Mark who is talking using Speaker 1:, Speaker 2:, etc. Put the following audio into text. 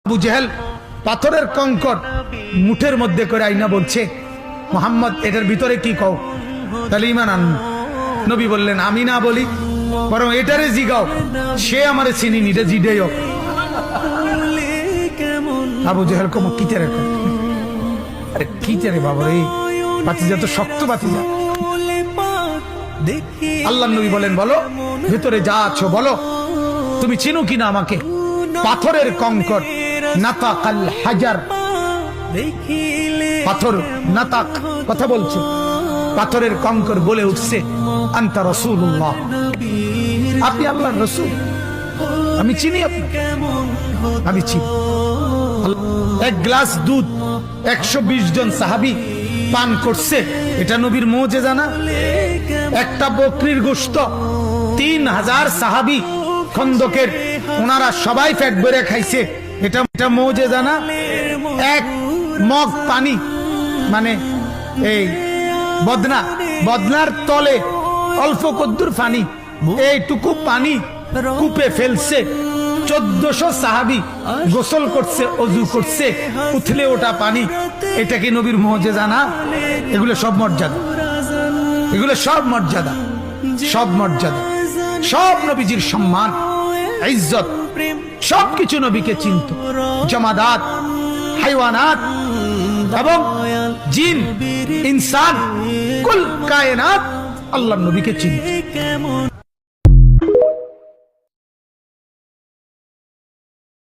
Speaker 1: আবু জেহেল পাথরের কঙ্কর মুঠের মধ্যে করে আইনা বলছে, মোহাম্মদ এটার ভিতরে কি কও, তাহলে ঈমান আনবো। নবী বললেন, আমি না বলি, বরং এটারে জিগাও, সে আমারে চিনি নিটা জিডেও। আবু জেহেল কম কিতে রেখো, আরে কিতে রে বাবা রে, বাতিজা তো শক্ত বাতিজা। আল্লাহ নবী বলেন, বলো ভেতরে যা আছো বলো, তুমি চিনো কিনা আমাকে। পাথরের কঙ্কর, নাতাকাল হাজার, পাথর নাতাক কথা বলছে, পাথরের কঙ্কর বলে উঠছে, আনতা রাসূলুল্লাহ, আপনি আল্লাহর রাসূল, আমি চিনি আপনাকে, আমি চিনি। এক গ্লাস দুধ 120 জন সাহাবী পান করছে, এটা নবীর মুজিজা না? একটা বকরির গোশত 3000 সাহাবী খন্দকের, ওনারা সবাই পেট ভরে খাইছে, এটা মুজিজা না? এক মগ পানি, মানে এই বদনার তলে অল্প কদ্দুর পানি, এইটুকু পানি কূপে ফেলছে, 1400 সাহাবী গোসল করছে, অজু করছে, উথলে ওটা পানি, এটা কি নবীর মুজিজা না? এগুলো সব মর্যাদা, এগুলো সব মর্যাদা, সব মর্যাদা, সব নবীজির সম্মান, ইজ্জত, সবকিছু নবীকে চিনত। জামাদাত, হাইওয়ানাত এবং জিন, ইনসান, কুল কায়নাত আল্লাহর নবীকে চিনত।